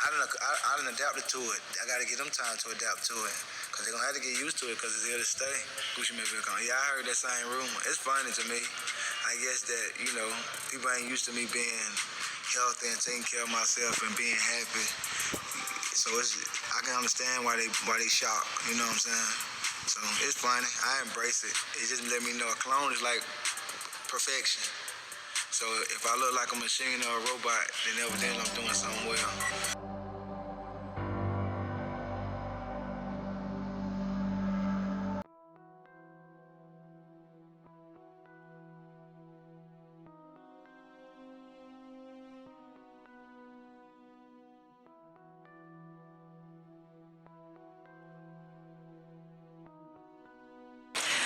I done adapted to it. I got to give them time to adapt to it. Because they're going to have to get used to it because it's here to stay. Gucci Mane feel comfortable. Yeah, I heard that same rumor. It's funny to me. I guess that, people ain't used to me being healthy and taking care of myself and being happy. So I can understand why they shocked, you know what I'm saying? So it's funny. I embrace it. It just let me know a clone is like perfection. So if I look like a machine or a robot, then everything I'm doing something well.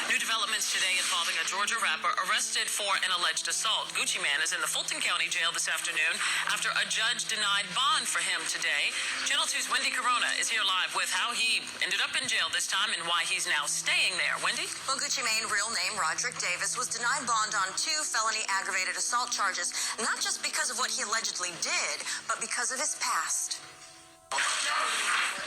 New developments today involving a Georgia rapper arrested for an alleged assault. Gucci Mane is in the Fulton County Jail this afternoon after a judge denied bond for him today. Channel 2's Wendy Corona is here live with how he ended up in jail this time and why he's now staying there. Wendy? Well, Gucci Mane, real name Roderick Davis, was denied bond on 2 felony aggravated assault charges, not just because of what he allegedly did, but because of his past.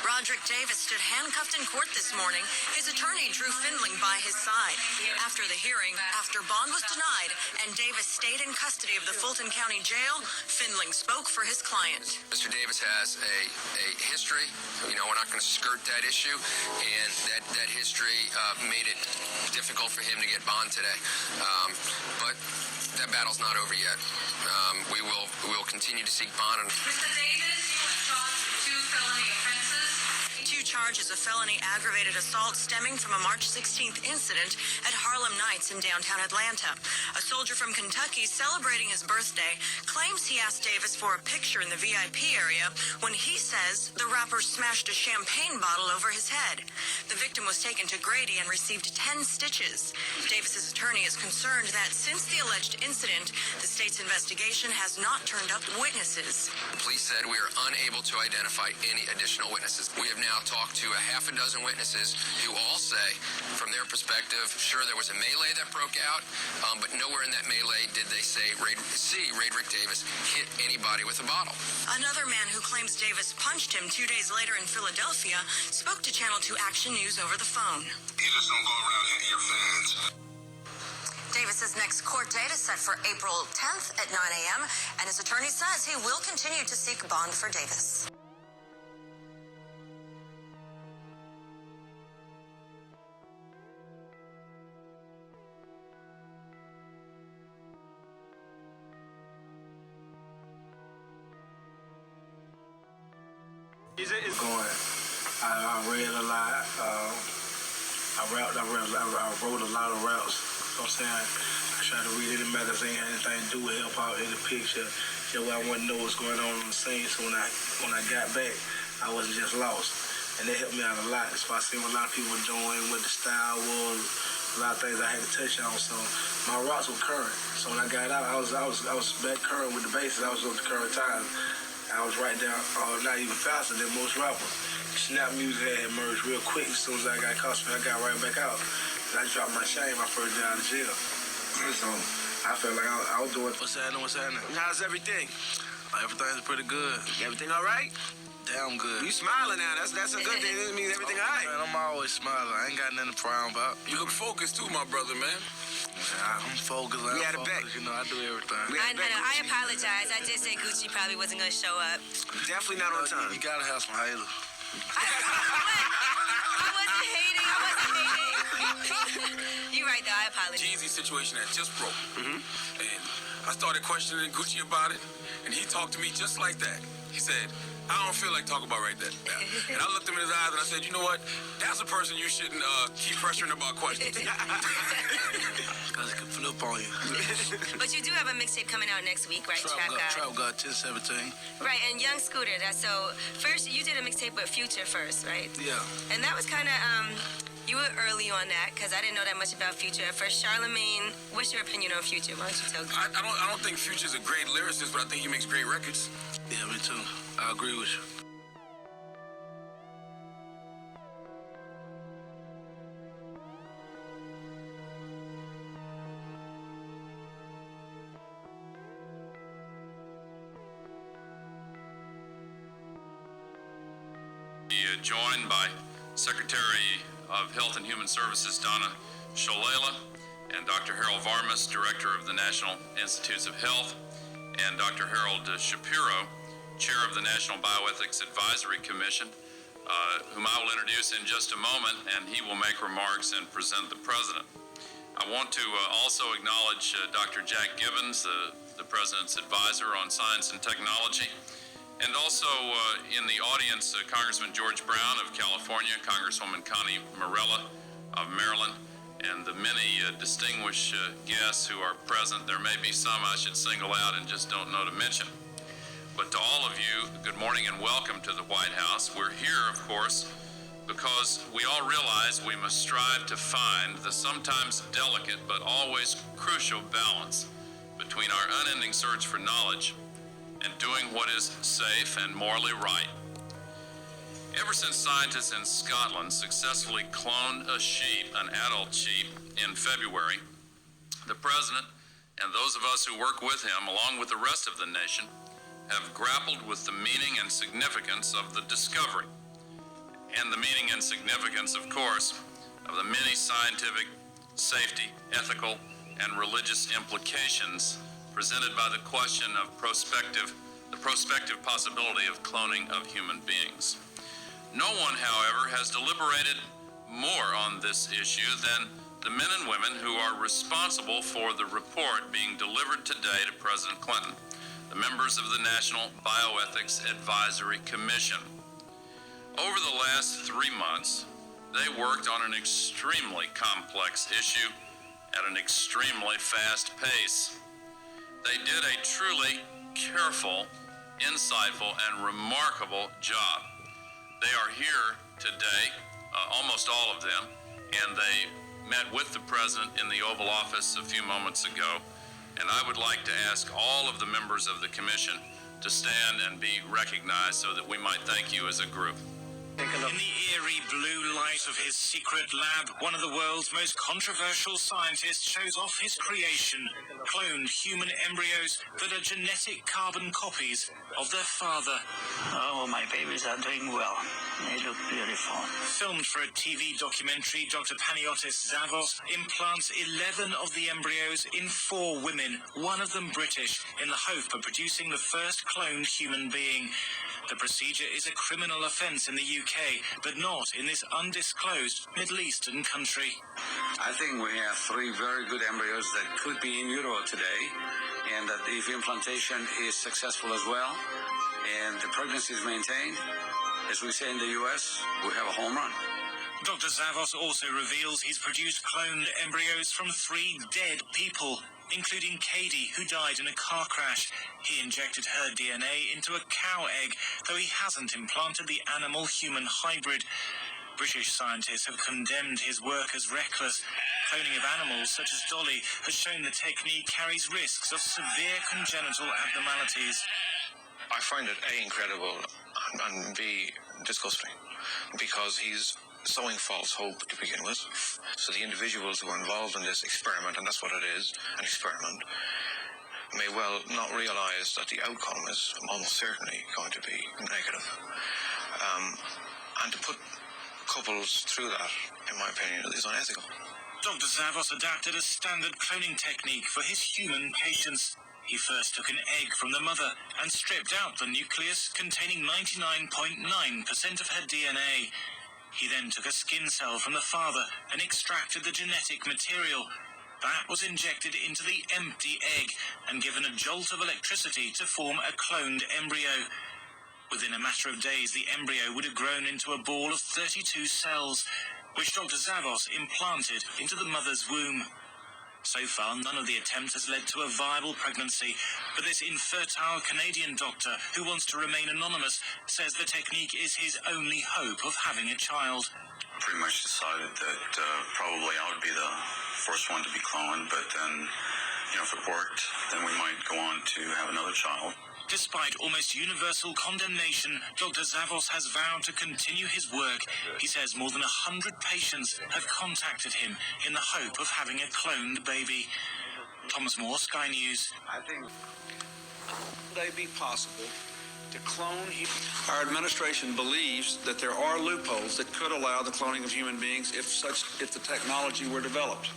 Roderick Davis stood handcuffed in court this morning. His attorney, Drew Findling, by his side. After the hearing, after bond was denied and Davis stayed in custody of the Fulton County Jail, Findling spoke for his client. Mr. Davis has a history. We're not going to skirt that issue, and that history made it difficult for him to get bond today. But that battle's not over yet. We will continue to seek bond. Mr. Davis, you were charged with 2 felony offenses. 2 charges of felony aggravated assault stemming from a March 16th incident at Harlem Nights in downtown Atlanta. A soldier from Kentucky celebrating his birthday claims he asked Davis for a picture in the VIP area when he says the rapper smashed a champagne bottle over his head. The victim was taken to Grady and received 10 stitches. Davis's attorney is concerned that since the alleged incident, the state's investigation has not turned up witnesses. The police said we are unable to identify any additional witnesses. We have now talked to a half a dozen witnesses who all say, from their perspective, sure, there was a melee that broke out, but nowhere in that melee did they see Roderick Davis hit anybody with a bottle. Another man who claims Davis punched him 2 days later in Philadelphia spoke to Channel 2 Action News over the phone. You just don't go around hitting your fans. Davis's next court date is set for April 10th at 9 a.m., and his attorney says he will continue to seek bond for Davis. It's going. I read a lot. I wrote a lot of raps. You know what I'm saying? I tried to read any magazine, anything to do with hip hop, any picture. That way I want to know what's going on the scene. So when I got back, I wasn't just lost. And that helped me out a lot. So I seen what a lot of people were doing, what the style was, a lot of things I had to touch on. So my raps were current. So when I got out, I was back current with the bases. I was on the current time. I was right down, not even faster than most rappers. Snap music had emerged real quick. As soon as I got custody, I got right back out. And I dropped my shame my first day out of jail. So I felt like I was doing. What's happening? How's everything? Everything's pretty good. Everything all right? Damn good. You smiling now. That's a good thing. That means everything all right. Man, I'm always smiling. I ain't got nothing to frown about. You look focused too, my brother, man. I'm focused. We had a bet. I do everything. I apologize. I did say Gucci probably wasn't going to show up. Definitely not on time. You gotta have some haters. I wasn't hating. You're right, though. I apologize. Jeezy situation had just broke. And I started questioning Gucci about it, and he talked to me just like that. He said, I don't feel like talking about right that now. And I looked him in his eyes and I said, you know what? That's a person you shouldn't keep pressuring about questions. Because it can flip on you. But you do have a mixtape coming out next week, right? Trap God 1017. Right, and Young Scooter. So first, you did a mixtape with Future first, right? Yeah. And that was kind of, you were early on that because I didn't know that much about Future at first. Charlamagne, what's your opinion on Future? Why don't you tell me? I don't think Future's a great lyricist, but I think he makes great records. Yeah, me too. I agree with you. be joined by Secretary of Health and Human Services Donna Shalala and Dr. Harold Varmus, Director of the National Institutes of Health, and Dr. Harold Shapiro, Chair of the National Bioethics Advisory Commission, whom I will introduce in just a moment, and he will make remarks and present the President. I want to also acknowledge Dr. Jack Gibbons, the President's advisor on science and technology, and also in the audience, Congressman George Brown of California, Congresswoman Connie Morella of Maryland, and the many distinguished guests who are present. There may be some I should single out and just don't know to mention. But to all of you, good morning and welcome to the White House. We're here, of course, because we all realize we must strive to find the sometimes delicate but always crucial balance between our unending search for knowledge and doing what is safe and morally right. Ever since scientists in Scotland successfully cloned a sheep, an adult sheep, in February, the President and those of us who work with him, along with the rest of the nation, have grappled with the meaning and significance of the discovery, and the meaning and significance, of course, of the many scientific, safety, ethical, and religious implications presented by the question of the prospective possibility of cloning of human beings. No one, however, has deliberated more on this issue than the men and women who are responsible for the report being delivered today to President Clinton, the members of the National Bioethics Advisory Commission. Over the last 3 months, they worked on an extremely complex issue at an extremely fast pace. They did a truly careful, insightful, and remarkable job. They are here today, almost all of them, and they met with the President in the Oval Office a few moments ago. And I would like to ask all of the members of the Commission to stand and be recognized so that we might thank you as a group. In the eerie blue light of his secret lab, one of the world's most controversial scientists shows off his creation, cloned human embryos that are genetic carbon copies of their father. Oh, my babies are doing well. They look beautiful. Filmed for a TV documentary, Dr. Panagiotis Zavos implants 11 of the embryos in 4 women, one of them British, in the hope of producing the first cloned human being. The procedure is a criminal offence in the UK, but not in this undisclosed Middle Eastern country. I think we have 3 very good embryos that could be in utero today, and that if implantation is successful as well, and the pregnancy is maintained, as we say in the US, we have a home run. Dr. Zavos also reveals he's produced cloned embryos from 3 dead people, including Katie, who died in a car crash. He injected her DNA into a cow egg, though he hasn't implanted the animal-human hybrid. British scientists have condemned his work as reckless. Cloning of animals, such as Dolly, has shown the technique carries risks of severe congenital abnormalities. I find it A, incredible, and B, disgusting, because he's sowing false hope to begin with. So the individuals who are involved in this experiment, and that's what it is, an experiment, may well not realize that the outcome is almost certainly going to be negative. And to put couples through that, in my opinion, is unethical. Dr. Zavos adapted a standard cloning technique for his human patients. He first took an egg from the mother and stripped out the nucleus containing 99.9% of her DNA. He then took a skin cell from the father and extracted the genetic material. That was injected into the empty egg and given a jolt of electricity to form a cloned embryo. Within a matter of days, the embryo would have grown into a ball of 32 cells, which Dr. Zavos implanted into the mother's womb. So far, none of the attempts has led to a viable pregnancy, but this infertile Canadian doctor, who wants to remain anonymous, says the technique is his only hope of having a child. Pretty much decided that probably I would be the first one to be cloned, but then, if it worked, then we might go on to have another child. Despite almost universal condemnation, Dr. Zavos has vowed to continue his work. He says more than 100 patients have contacted him in the hope of having a cloned baby. Thomas Moore, Sky News. I think would it be possible to clone humans. Our administration believes that there are loopholes that could allow the cloning of human beings if the technology were developed.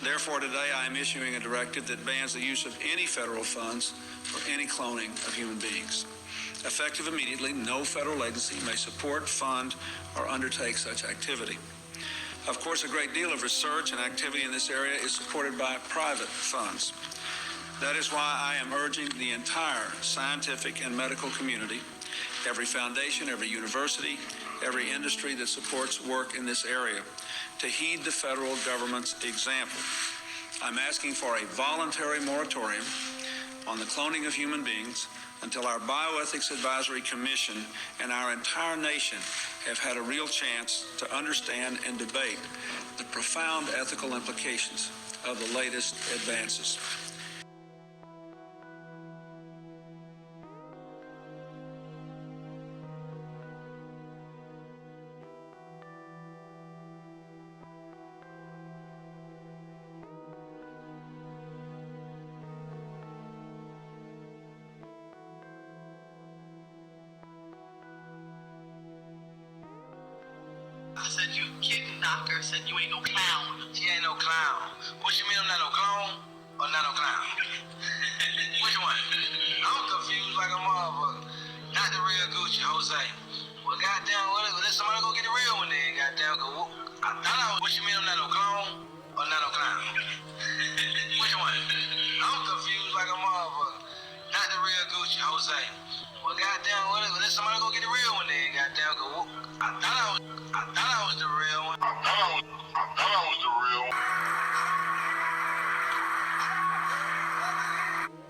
Therefore, today I am issuing a directive that bans the use of any federal funds for any cloning of human beings. Effective immediately, no federal agency may support, fund, or undertake such activity. Of course, a great deal of research and activity in this area is supported by private funds. That is why I am urging the entire scientific and medical community, every foundation, every university, every industry that supports work in this area, to heed the federal government's example. I'm asking for a voluntary moratorium on the cloning of human beings until our Bioethics Advisory Commission and our entire nation have had a real chance to understand and debate the profound ethical implications of the latest advances. I said you kidding, doctor. I said you ain't no clown. She ain't no clown. What you mean I'm not no clown or not no clown? Which one? I'm confused like a motherfucker. Not the real Gucci, Jose. Well, goddamn, let somebody go get the real one then, goddamn. I thought I was, what you mean I'm not no clown or not no clown? Which one? I'm confused like a motherfucker. Not the real Gucci, Jose. Well, goddamn, let somebody go get the real one then, goddamn. I thought I was the real one. I thought I was the real one.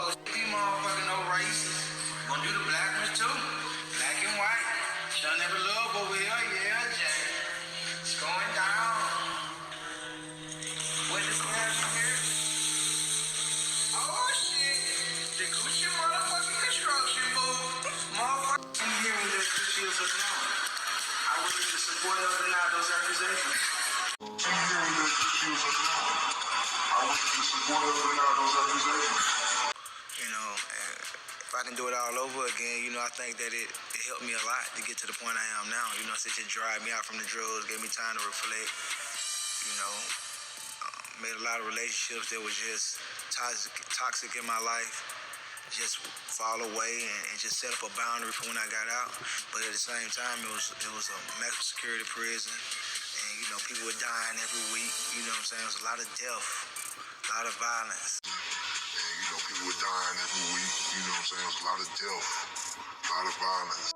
Oh, these motherfucking no racist. Gonna do the black ones too. Black and white. Y'all never love over here, yeah, Jack. It's going down. What is happening here? Oh shit. The Gucci motherfucking construction, boo. Motherfucker. I'm hearing that this feels us now. I would need the support of deny those accusations. I'm hearing that this feels us now. I would need the support of deny those accusations. You know, if I can do it all over again, you know, I think that it helped me a lot to get to the point I am now. You know, it just dried me out from the drugs, gave me time to reflect, you know, made a lot of relationships that were just toxic in my life, just fall away and just set up a boundary for when I got out. But at the same time, it was a maximum security prison, and, you know, people were dying every week, you know what I'm saying? It was a lot of death, a lot of violence. And, you know, people were dying every week, you know what I'm saying? It was a lot of death, a lot of violence.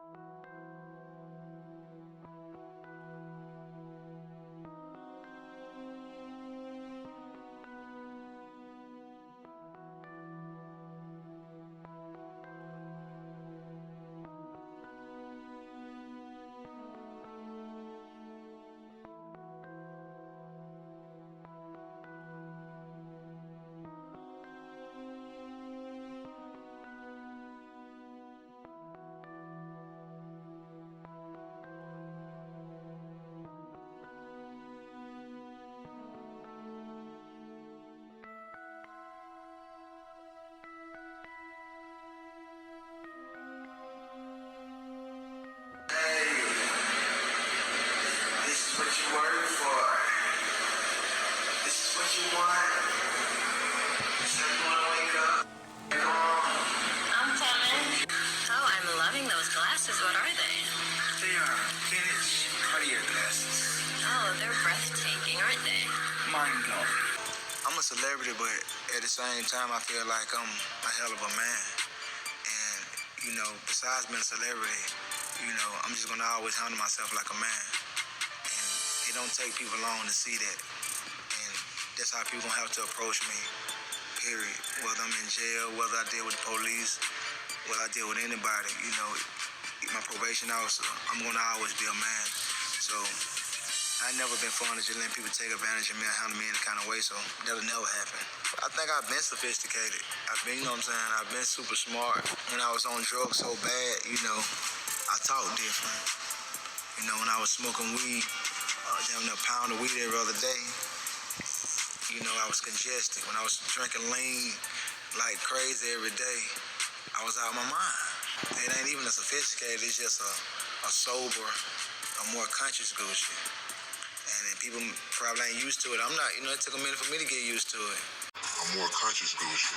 Celebrity, but at the same time, I feel like I'm a hell of a man. And, you know, besides being a celebrity, you know, I'm just gonna always handle myself like a man. And it don't take people long to see that. And that's how people gonna have to approach me, period. Whether I'm in jail, whether I deal with the police, whether I deal with anybody, you know, my probation officer, I'm gonna always be a man. So I never been fond of just letting people take advantage of me or handle me any kind of way, so that'll never happen. I think I've been sophisticated. I've been, you know what I'm saying, I've been super smart. When I was on drugs so bad, you know, I talk different. You know, when I was smoking weed, down a pound of weed every other day, you know, I was congested. When I was drinking lean like crazy every day, I was out of my mind. It ain't even a sophisticated, it's just a sober, a more conscious Gucci. And people probably ain't used to it. I'm not, it took a minute for me to get used to it. A more conscious Gucci.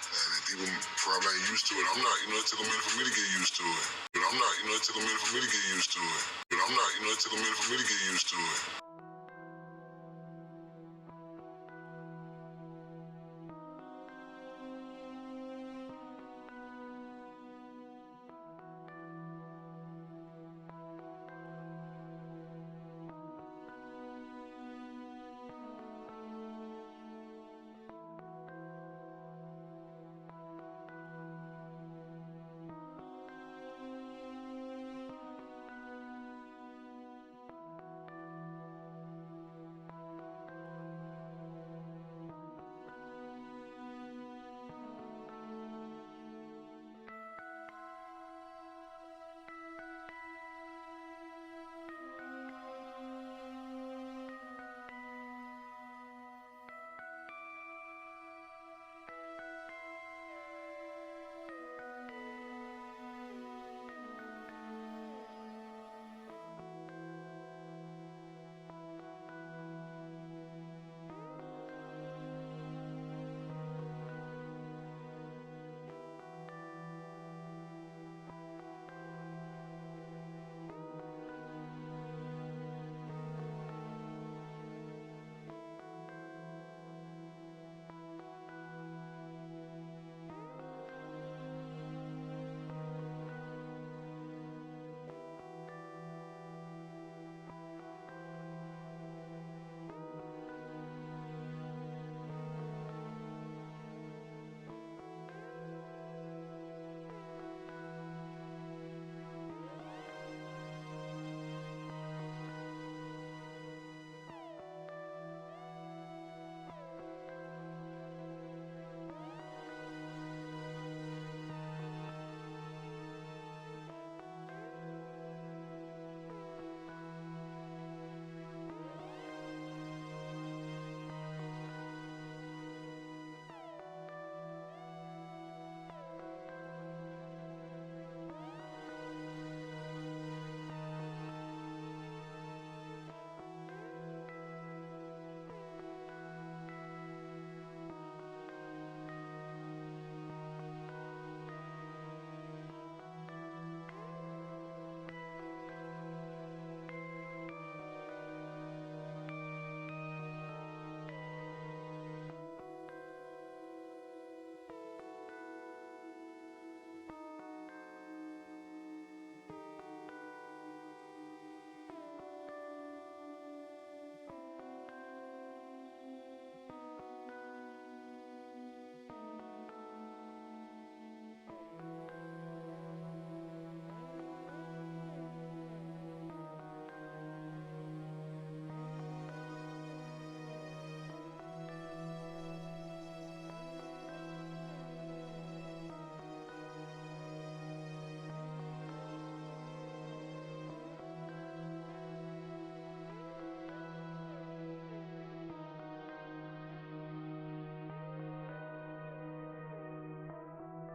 And people probably ain't used to it. I'm not, it took a minute for me to get used to it. But I'm not, it took a minute for me to get used to it. But I'm not, it took a minute for me to get used to it.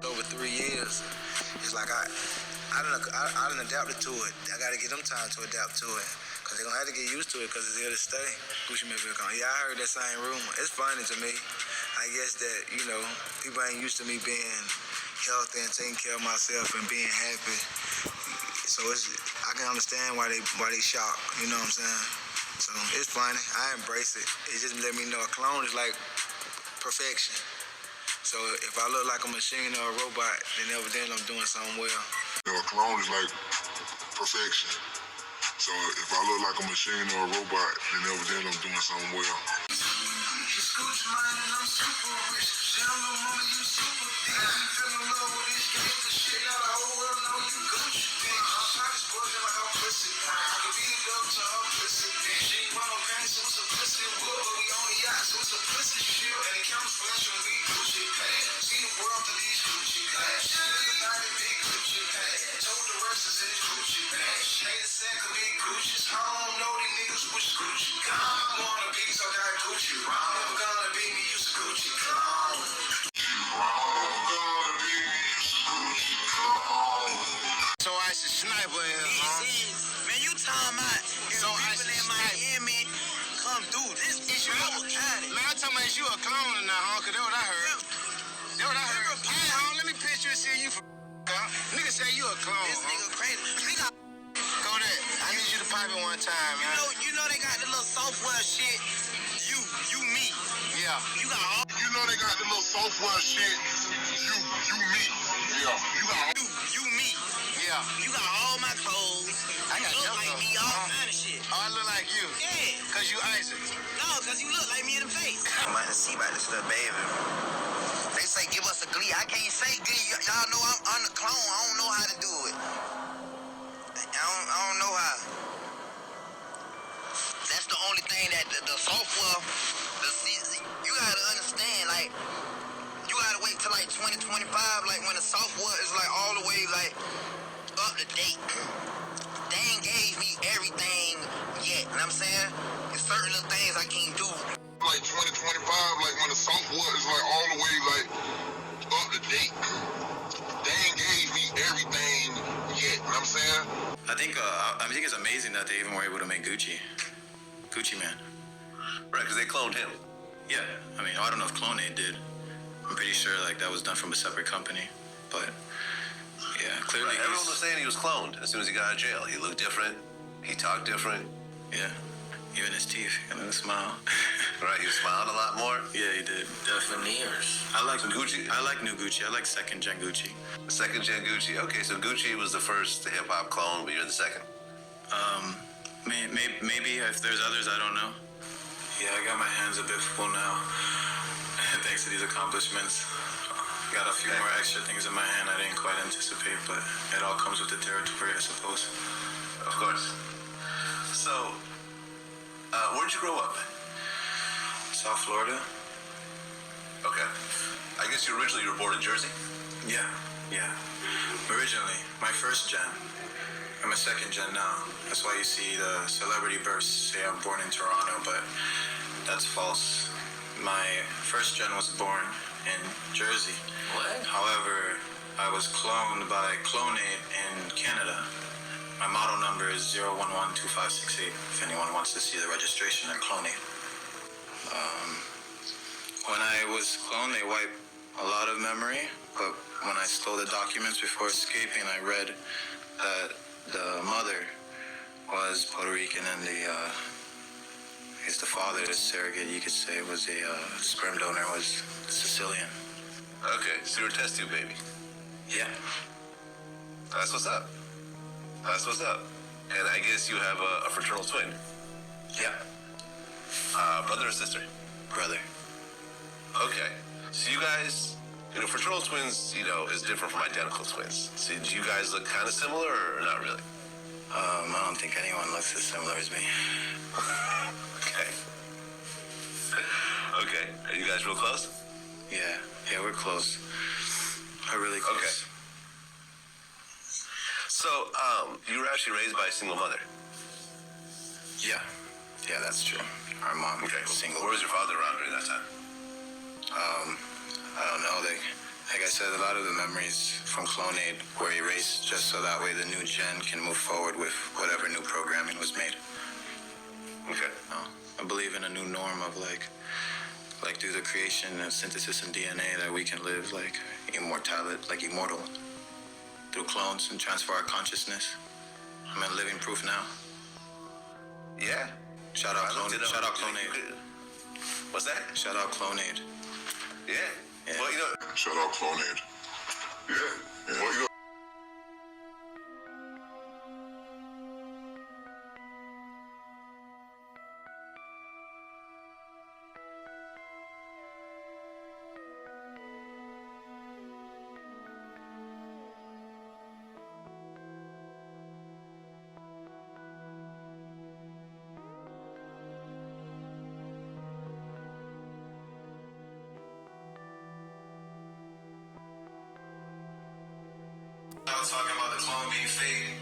Over 3 years, it's like I done adapted to it. I gotta give them time to adapt to it, cause they're gonna have to get used to it, cause it's here to stay. Gucci Mane will come. Yeah, I heard that same rumor. It's funny to me. I guess that, people ain't used to me being healthy and taking care of myself and being happy. So I can understand why they shocked, you know what I'm saying? So it's funny. I embrace it. It just let me know a clone is like perfection. So if I look like a machine or a robot, then evidently I'm doing something well. A clone is like perfection. So if I look like a machine or a robot, then evidently I'm doing something well. It's Gucci Mane and I'm super rich. Tell my mama you super thick. You fell in love with this, get the shit out the whole world know you Gucci bitch. I'm trying to spoil you like I'm pussy. I can beat it up to her pussy bitch. She ain't want no pants, it was a pussy wood, but we on the yacht, so it's a pussy shit. And it comes fresh when we Gucci pants. See the world through these Gucci pants. She live a big Gucci pants. Told the rest is his Gucci pants. She ain't a second big Gucci's. I don't know these niggas wish Gucci gone. I wanna be so got Gucci wrong. Never gonna be me, use Gucci clone. Never gonna be me, use Gucci clone. here, man, you talking about so people in Miami come through. This is you County. Man, I'm talking about you a clone now, huh? Cause that's what I heard. That's what I heard. Hey, home, let me picture and see you for nigga say you a clone. This nigga crazy. Nigga, go there. I need you to pop it one time, man. You know they got the little software shit. You me. Yeah. You got all. You know they got the little software shit. You me. Yeah. You got You me. Yeah. You got all my clothes. I got you look like me, all kind of shit. I look like you. Yeah. Cause you Isaac. No, cause you look like me in the face. I'm about to see about this little baby. They say give us a glee. I can't say glee. Y'all know I'm the clone. I don't know how to do it. I don't know how. That's the only thing that the software, you gotta understand, like, you gotta wait till like 2025, like when the software is like all the way like up to date. They ain't gave me everything yet, you know what I'm saying? There's certain little things I can't do. Like 2025, like when the software is like all the way like up to date. They ain't gave me everything yet, you know what I'm saying? I think it's amazing that they even were able to make Gucci Man. Right, because they cloned him. Yeah, I mean, I don't know if Clonade did. I'm pretty sure like that was done from a separate company, but yeah, clearly. Right, everyone was saying he was cloned as soon as he got out of jail. He looked different. He talked different. Yeah, even his teeth, a little smile. Right, he smiled a lot more. Yeah, he did. Definitely. I like Gucci. I like new Gucci. I like second gen Gucci. Second gen Gucci. Okay, so Gucci was the first hip hop clone, but you're the second. Maybe if there's others, I don't know. Yeah, I got my hands a bit full now. Thanks to these accomplishments. Got a few more extra things in my hand I didn't quite anticipate, but it all comes with the territory, I suppose. Of course. So, where'd you grow up? South Florida. Okay. I guess you were born in Jersey? Yeah. Originally, my first gen. I'm a second gen now. That's why you see the celebrity bursts say I'm born in Toronto, but that's false. My first gen was born in Jersey. What? However, I was cloned by Clonade in Canada. My model number is 0112568, if anyone wants to see the registration in Clonade. When I was cloned, they wiped a lot of memory, but when I stole the documents before escaping, I read that the mother was Puerto Rican and the father, the surrogate, you could say, was a sperm donor, was Sicilian. Okay, so you're a test tube baby. Yeah. That's what's up. And I guess you have a fraternal twin. Yeah. Brother or sister? Brother. Okay. So you guys, fraternal twins, is different from identical twins. So do you guys look kind of similar or not really? I don't think anyone looks as similar as me. Okay. Are you guys real close? Yeah, we're close. We're really close. Okay. So, you were actually raised by a single mother? Yeah, that's true. Our mom, single. Where was your father around during that time? I don't know. Like I said, a lot of the memories from Clonade were erased just so that way the new gen can move forward with whatever new programming was made. Okay. I believe in a new norm of like through the creation and synthesis and DNA that we can live like immortal through clones and transfer our consciousness. I'm a living proof now. Yeah. Shout out Clonade. What's that? Shout out Clonade. Yeah. Well, Shout out Clonade. Yeah. Well, I was talking about the clone being fake.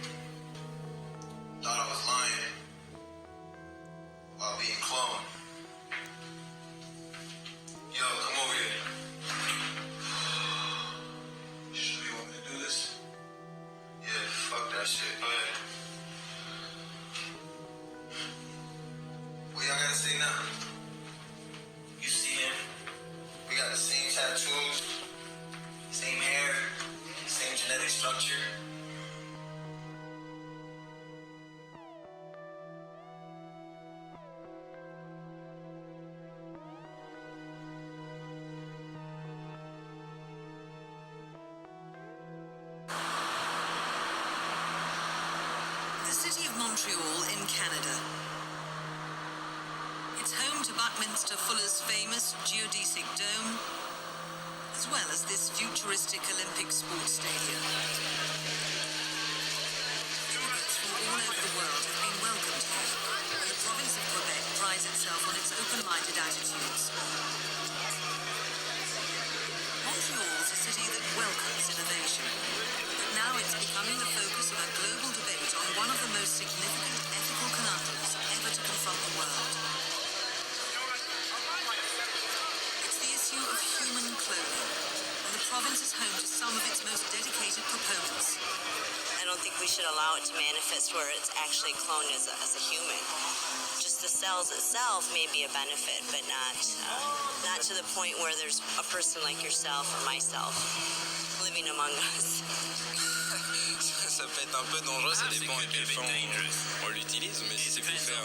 Thought I was lying while being cloned. Yo, come over here. You want me to do this? Yeah, fuck that shit. Go ahead. city of Montreal in Canada. It's home to Buckminster Fuller's famous geodesic dome, as well as this futuristic Olympic sports stadium. Tourists from all over the world have been welcomed here, and the province of Quebec prides itself on its open-minded attitudes. Montreal is a city that welcomes innovation, but now it's becoming the focus of a global debate on one of the most significant ethical conundrums ever to confront the world. It's the issue of human cloning, and the province is home to some of its most dedicated proponents. I don't think we should allow it to manifest where it's actually cloned as a human. Just the cells itself may be a benefit, but not to the point where there's a person like yourself or myself living among us. Ça peut être un peu dangereux, ça dépend à quel point on l'utilise, mais si c'est pour faire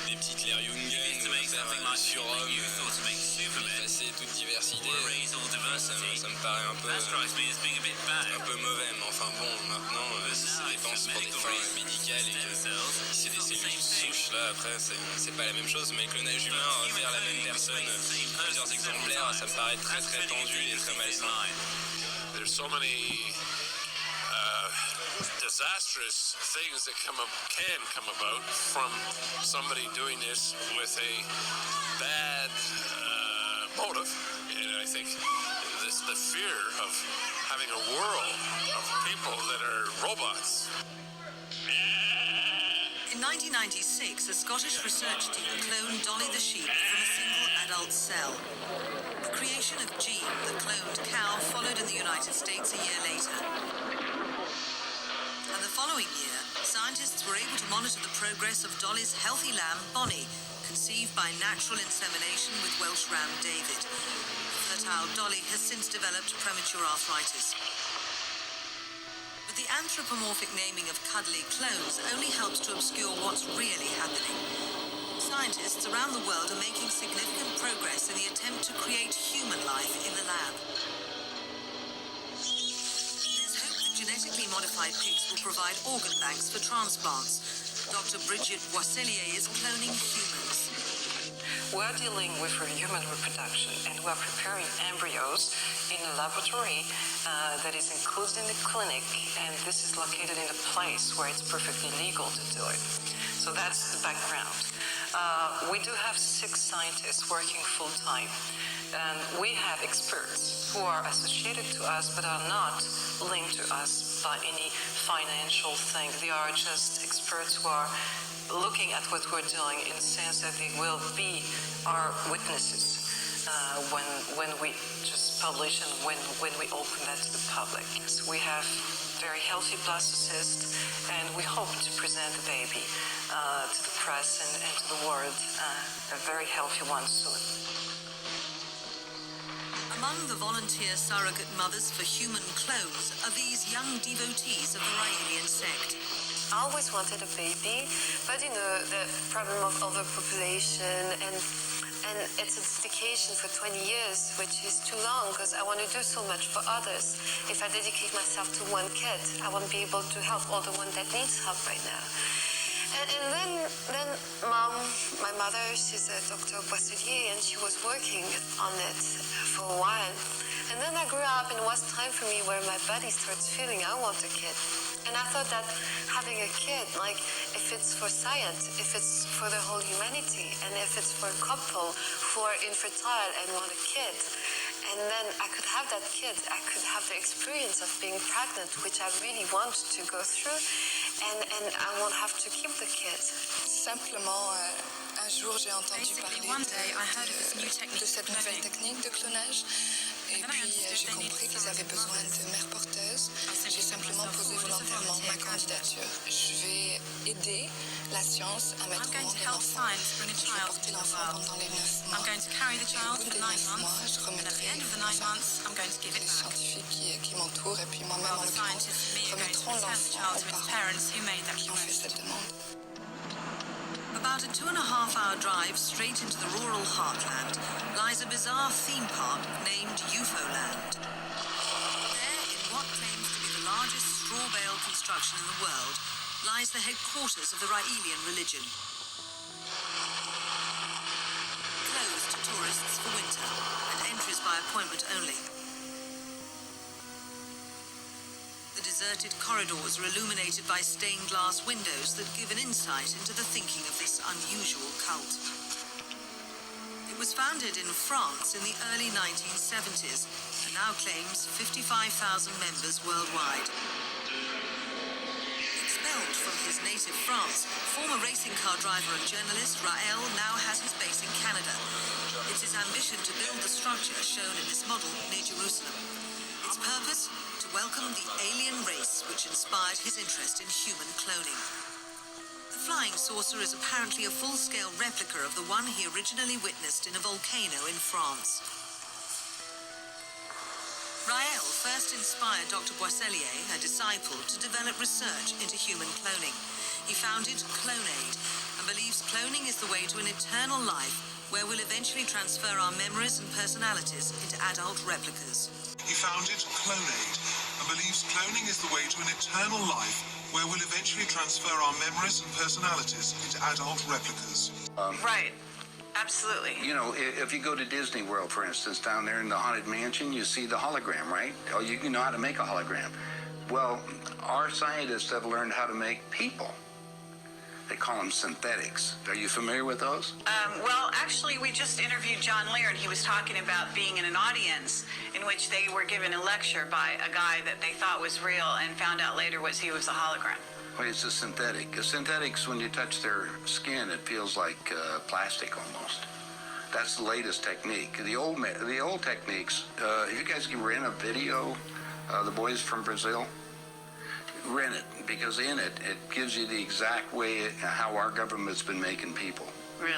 des petites Lerjungen, faire un surhomme, effacer toute diversité, ça me paraît un peu mauvais, mais enfin bon, maintenant, si c'est des penses pour des fins médicales et que si c'est des cellules souches, là, après, c'est pas la même chose, mais le clonage humain vers la même personne, plusieurs exemplaires, ça me paraît très très tendu et très malsain. There's so many disastrous things that can come about from somebody doing this with a bad motive. And I think the fear of having a world of people that are robots. In 1996, a Scottish research team cloned Dolly the sheep from a single adult cell. The creation of Jean, the cloned cow, followed in the United States a year later. And the following year, scientists were able to monitor the progress of Dolly's healthy lamb, Bonnie, conceived by natural insemination with Welsh ram David. Fertile Dolly has since developed premature arthritis. But the anthropomorphic naming of cuddly clones only helps to obscure what's really happening. Scientists around the world are making significant progress in the attempt to create human life in the lab. There's hope that genetically modified pigs will provide organ banks for transplants. Dr. Bridget Boisselier is cloning humans. We're dealing with human reproduction, and we're preparing embryos in a laboratory that is included in the clinic, and this is located in a place where it's perfectly legal to do it. So that's the background. We do have 6 scientists working full-time, and we have experts who are associated to us but are not linked to us by any financial thing. They are just experts who are looking at what we're doing in the sense that they will be our witnesses when we just publish and when we open that to the public. So we have very healthy blastocysts, and we hope to present the baby to the press and to the world, a very healthy one soon. Among the volunteer surrogate mothers for human clones are these young devotees of the Raelian sect. I always wanted a baby, but the problem of overpopulation and it's a dedication for 20 years, which is too long because I want to do so much for others. If I dedicate myself to one kid, I won't be able to help all the one that needs help right now. And then Mom, my mother, she's a Dr. Boisselier, and she was working on it for a while. And then I grew up, and it was time for me where my body starts feeling I want a kid. And I thought that having a kid, like if it's for science, if it's for the whole humanity, and if it's for a couple who are infertile and want a kid, and then I could have that kid, I could have the experience of being pregnant, which I really want to go through, and I won't have to keep the kid. Simplement, un jour j'ai entendu parler de cette nouvelle technique de clonage. Et puis j'ai compris qu'ils avaient besoin de mères porteuses. J'ai simplement posé volontairement ma candidature. Je vais aider la science à mettre au monde un enfant. Je vais porter l'enfant pendant les 9 mois. Et au bout des 9 mois, je remettrai l'enfant. Les scientifiques qui m'entourent et puis moi-même en l'occurrence remettront l'enfant aux parents qui ont fait cette demande. About a 2.5-hour drive straight into the rural heartland lies a bizarre theme park named UFOland. There, in what claims to be the largest straw bale construction in the world, lies the headquarters of the Raelian religion. Closed to tourists for winter, and entries by appointment only. The deserted corridors are illuminated by stained glass windows that give an insight into the thinking of this unusual cult. It was founded in France in the early 1970s and now claims 55,000 members worldwide. Expelled from his native France, former racing car driver and journalist Rael now has his base in Canada. It's his ambition to build the structure shown in this model near Jerusalem. Its purpose? To welcome the alien race which inspired his interest in human cloning. The flying saucer is apparently a full-scale replica of the one he originally witnessed in a volcano in France. Rael first inspired Dr. Boisselier, a disciple, to develop research into human cloning. He founded CloneAid and believes cloning is the way to an eternal life where we'll eventually transfer our memories and personalities into adult replicas. He founded CloneAid and believes cloning is the way to an eternal life where we'll eventually transfer our memories and personalities into adult replicas. Right. Absolutely. You know, if you go to Disney World, for instance, down there in the Haunted Mansion, you see the hologram, right? Oh, you know how to make a hologram. Well, our scientists have learned how to make people. They call them synthetics. Are you familiar with those? Well, actually, we just interviewed John Lear, and he was talking about being in an audience in which they were given a lecture by a guy that they thought was real and found out later he was a hologram. Well, it's a synthetic. A synthetics, when you touch their skin, it feels like plastic almost. That's the latest technique. The old techniques, if you guys can rent a video, the boys from Brazil, rent it, because in it gives you the exact way how our government's been making people. Really?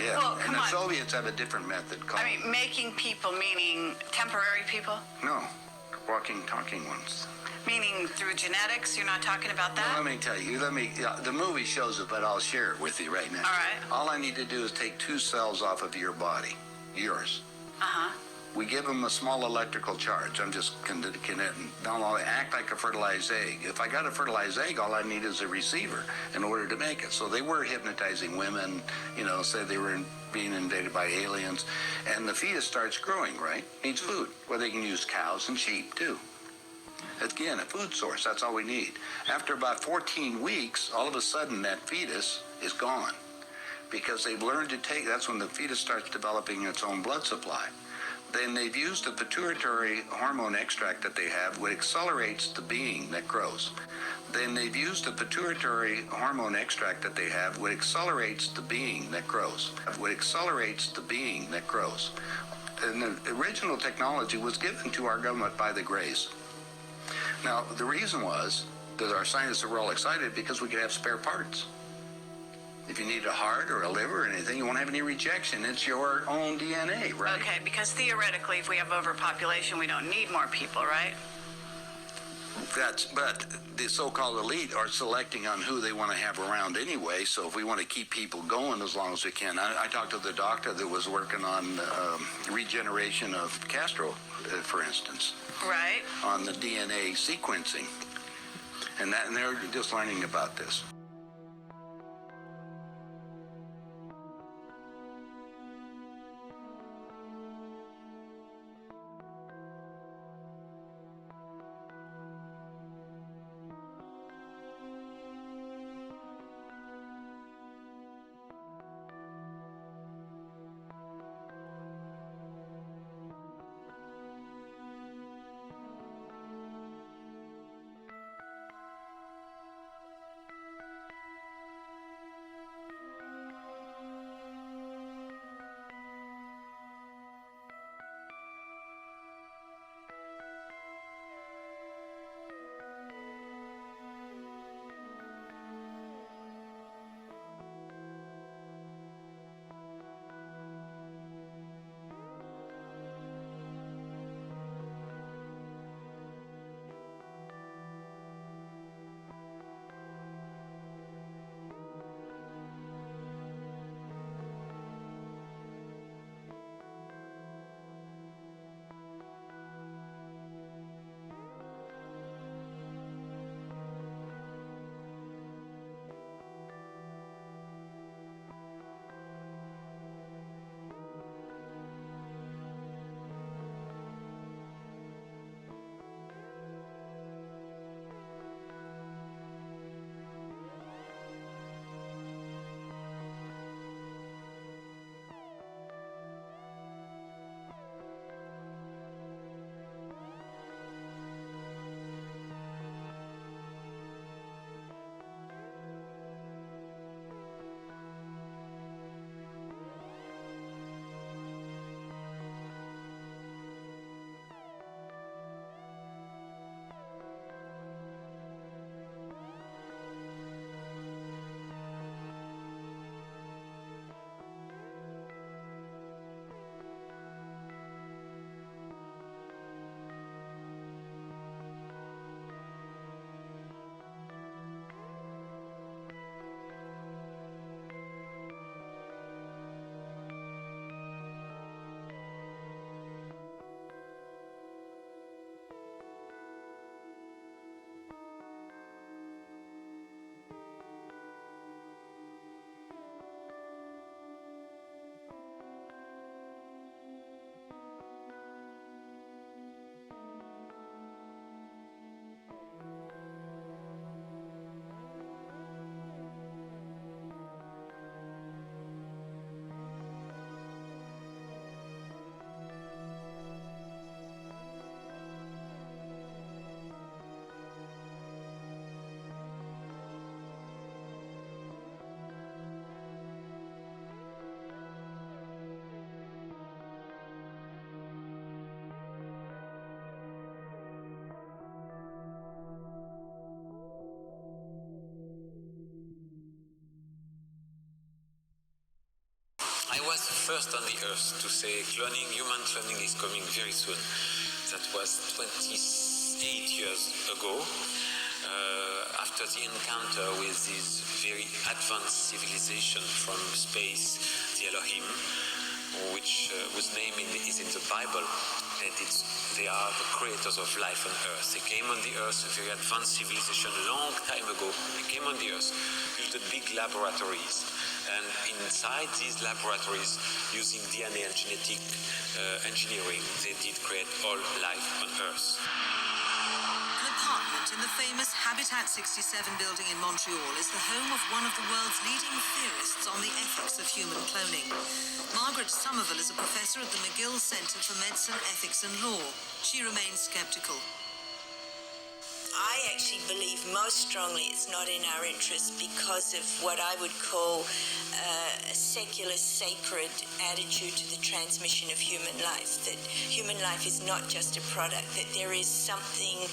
Yeah, well, and the Soviets have a different method called... I mean, making people meaning temporary people? No, walking, talking ones. Meaning through genetics? You're not talking about that? Well, let me tell you, the movie shows it, but I'll share it with you right now. All right. All I need to do is take 2 cells off of your body, yours. Uh-huh. We give them a small electrical charge. I'm just they'll act like a fertilized egg. If I got a fertilized egg, all I need is a receiver in order to make it. So they were hypnotizing women, said they were being invaded by aliens. And the fetus starts growing, right? Needs food. Well, they can use cows and sheep, too. Again, a food source, that's all we need. After about 14 weeks, all of a sudden that fetus is gone. Because they've learned to that's when the fetus starts developing its own blood supply. Then they've used a pituitary hormone extract that they have, which accelerates the being that grows. Then they've used a pituitary hormone extract that they have, which accelerates the being that grows. And the original technology was given to our government by the Greys. Now, the reason was that our scientists were all excited because we could have spare parts. If you need a heart or a liver or anything, you won't have any rejection. It's your own DNA, right? Okay, because theoretically, if we have overpopulation, we don't need more people, right? But the so-called elite are selecting on who they want to have around anyway, so if we want to keep people going as long as we can. I talked to the doctor that was working on regeneration of Castro, for instance. Right. On the DNA sequencing. And they're just learning about this. I was the first on the earth to say human cloning is coming very soon. That was 28 years ago, after the encounter with this very advanced civilization from space, the Elohim, whose name is in the Bible, and they are the creators of life on Earth. They came on the Earth, a very advanced civilization, a long time ago. They came on the Earth, built big laboratories, and inside these laboratories, using DNA and genetic engineering, they did create all life on Earth. An apartment in the famous Habitat 67 building in Montreal is the home of one of the world's leading theorists on the ethics of human cloning. Margaret Somerville is a professor at the McGill Center for Medicine, Ethics and Law. She remains skeptical. I actually believe most strongly it's not in our interest because of what I would call a secular, sacred attitude to the transmission of human life, that human life is not just a product, that there is something...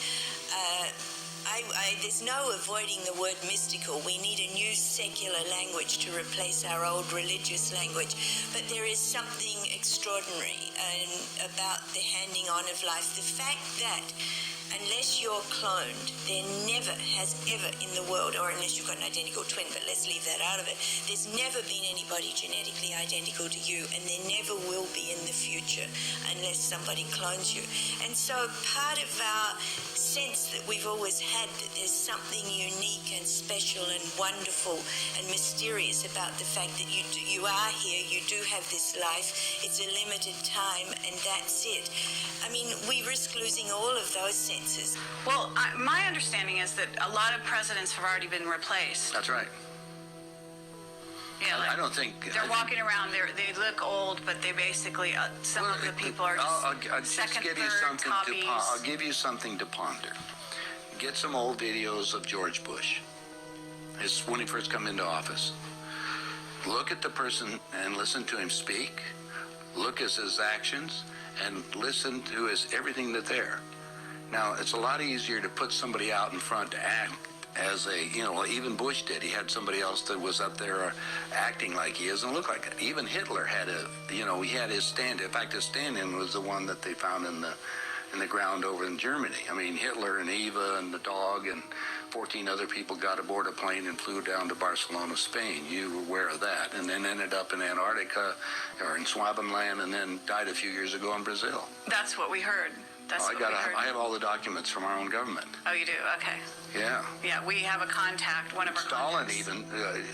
there's no avoiding the word mystical. We need a new secular language to replace our old religious language. But there is something extraordinary about the handing on of life. The fact that unless you're cloned, there never has ever in the world, or unless you've got an identical twin, but let's leave that out of it, there's never been anybody genetically identical to you, and there never will be in the future unless somebody clones you. And so part of our sense that we've always had that there's something unique and special and wonderful and mysterious about the fact that you are here, you do have this life, it's a limited time, and that's it. I mean, we risk losing all of those senses. Well, my understanding is that a lot of presidents have already been replaced. That's right. Yeah, like I don't think... They're walking around, they look old, but they basically, some of the people are just second, third, copies. I'll give you something to ponder. Get some old videos of George Bush, when he first come into office. Look at the person and listen to him speak. Look at his actions and listen to everything that's there. Now, it's a lot easier to put somebody out in front to act as even Bush did. He had somebody else that was up there acting like he is and look like it. Even Hitler had he had his stand. In fact, his stand-in was the one that they found in the ground over in Germany. I mean, Hitler and Eva and the dog and 14 other people got aboard a plane and flew down to Barcelona, Spain. You were aware of that. And then ended up in Antarctica or in Swabenland and then died a few years ago in Brazil. That's what we heard. I have all the documents from our own government. Oh, you do? Okay. Yeah. Yeah, we have a contact, one of our contacts.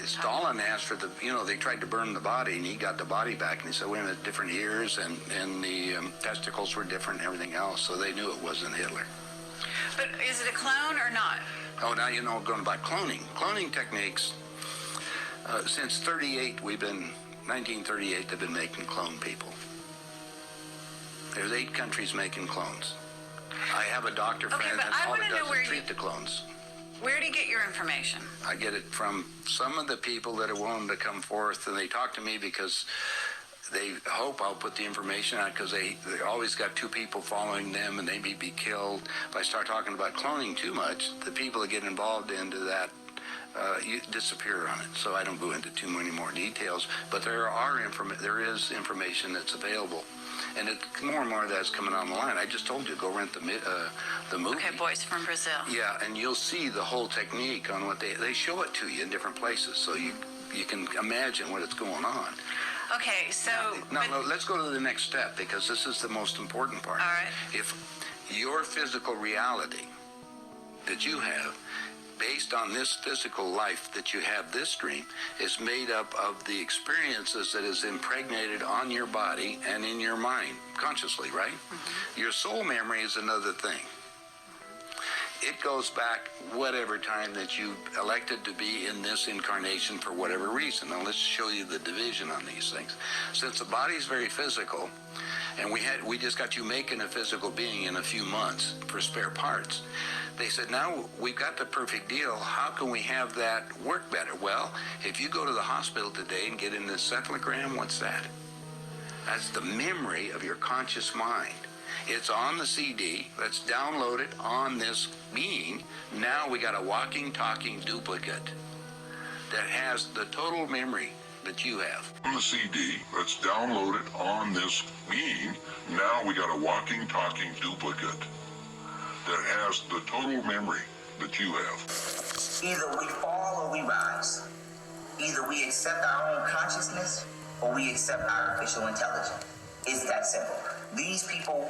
Stalin asked for they tried to burn the body, and he got the body back, and he said, wait a minute, different years, and the testicles were different and everything else, so they knew it wasn't Hitler. But is it a clone or not? Oh, now going about cloning. Cloning techniques, since 1938, they've been making clone people. There's 8 countries making clones. I have a doctor friend that all it does is treat the clones. Where do you get your information? I get it from some of the people that are willing to come forth, and they talk to me because they hope I'll put the information out because they always got 2 people following them, and they may be killed. If I start talking about cloning too much, the people that get involved into that you disappear on it. So I don't go into too many more details, but there is information that's available. And more and more of that's coming on the line. I just told you, go rent the movie. Okay, Boys from Brazil. Yeah, and you'll see the whole technique on what they show it to you in different places, so you can imagine what is going on. Okay, so... Now, let's go to the next step, because this is the most important part. All right. If your physical reality that you have, based on this physical life that you have, this dream, is made up of the experiences that is impregnated on your body and in your mind, consciously, right? Mm-hmm. Your soul memory is another thing. It goes back whatever time that you elected to be in this incarnation for whatever reason. Now let's show you the division on these things. Since the body is very physical, and we just got you making a physical being in a few months for spare parts, they said, now we've got the perfect deal. How can we have that work better? Well, if you go to the hospital today and get an encephalogram, what's that? That's the memory of your conscious mind. It's on the CD. Let's download it on this being. Now we got a walking, talking duplicate that has the total memory that you have. On the CD, let's download it on this mean. Now we got a walking, talking duplicate that has the total memory that you have. Either we fall or we rise. Either we accept our own consciousness or we accept artificial intelligence. It's that simple. These people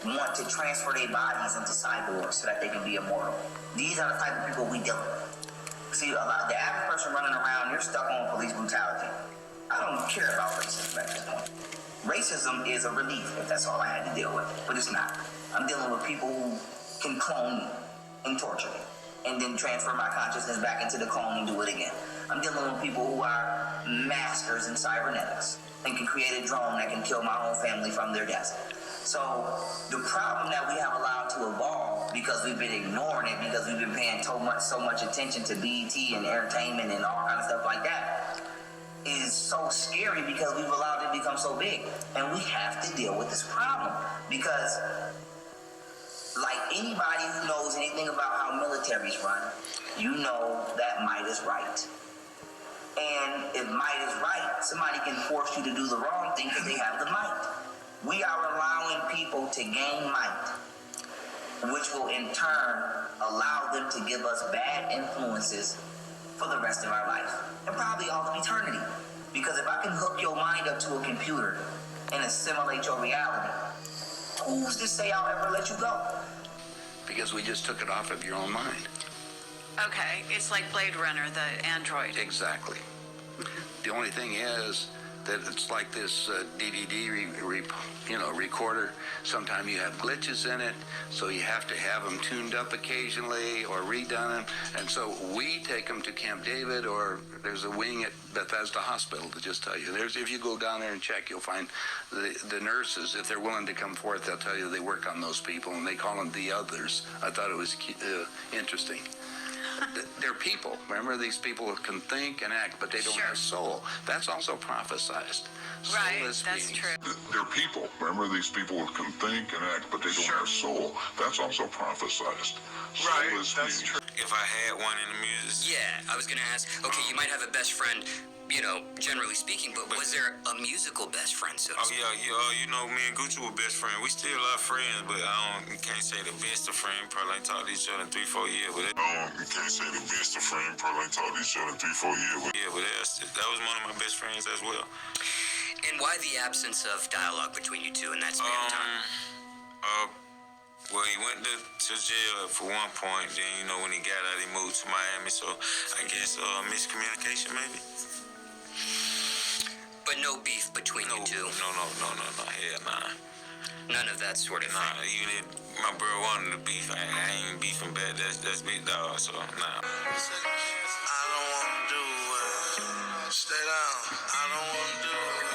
want to transfer their bodies into cyborgs so that they can be immortal. These are the type of people we deal with. See, the average person running around, you're stuck on police brutality. I don't care about racism at this point. Racism is a relief if that's all I had to deal with, but it's not. I'm dealing with people who can clone me and torture me and then transfer my consciousness back into the clone and do it again. I'm dealing with people who are masters in cybernetics and can create a drone that can kill my own family from their deaths. So the problem that we have allowed to evolve because we've been ignoring it, because we've been paying so much attention to BET and entertainment and all kind of stuff like that, is so scary because we've allowed it to become so big. And we have to deal with this problem because, like anybody who knows anything about how militaries run, you know that might is right. And if might is right, somebody can force you to do the wrong thing because they have the might. We are allowing people to gain might, which will in turn allow them to give us bad influences for the rest of our life, and probably all of eternity. Because if I can hook your mind up to a computer and assimilate your reality, who's to say I'll ever let you go? Because we just took it off of your own mind. Okay, it's like Blade Runner, the android. Exactly. The only thing is that it's like this DVD recorder. Sometimes you have glitches in it, so you have to have them tuned up occasionally or redone. And so we take them to Camp David, or there's a wing at Bethesda Hospital to just tell you. If you go down there and check, you'll find the nurses, if they're willing to come forth, they'll tell you they work on those people, and they call them the others. I thought it was interesting. They're people. Remember, these people can think and act, but they don't have soul. That's also prophesized. Right, that's true. They're people. Remember, these people can think and act, but they don't have soul. That's also prophesized. Right, that's true. If I had one in the music. Yeah, I was going to ask, okay, you might have a best friend, generally speaking, but was there a musical best friend, so to speak? Me and Gucci were best friends. We still are friends, but can't say the best of friends. Probably ain't talked to each other in 3-4 years. But can't say the best of friends. Probably ain't talked to each other in 3-4 years. But that was one of my best friends as well. And why the absence of dialogue between you two in that span of time? Well, he went to jail for one point. Then, when he got out, he moved to Miami. So I guess miscommunication maybe. But no beef between you two? No. Hell nah. None of that sort of thing? Nah, even if my bro wanted to beef, I ain't beefing back. That's big dog, so nah. I don't want to do it. Stay down. I don't want to do it.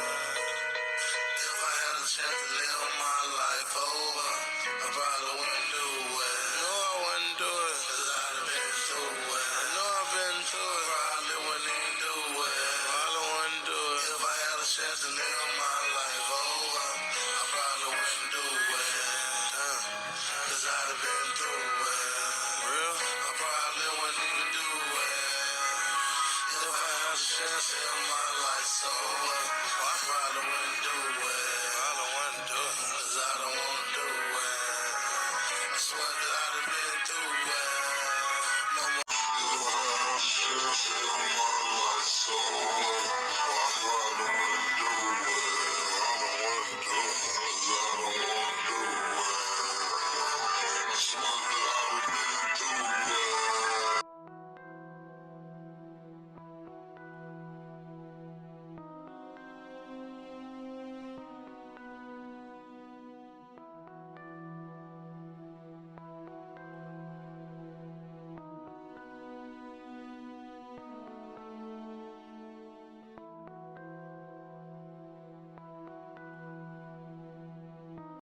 If I had a chance to live my life over, I probably wouldn't do it. No, I wouldn't do it. 'Cause I'd have been through it. I know I've been through it. Probably wouldn't even do it. Probably wouldn't do it. If I had a chance to live my life over, I probably wouldn't do it. 'Cause I'd have been through it. Real? I probably wouldn't even do it. If I had a chance to live my life sober, I probably wouldn't do it. Probably wouldn't do it. 'Cause I don't want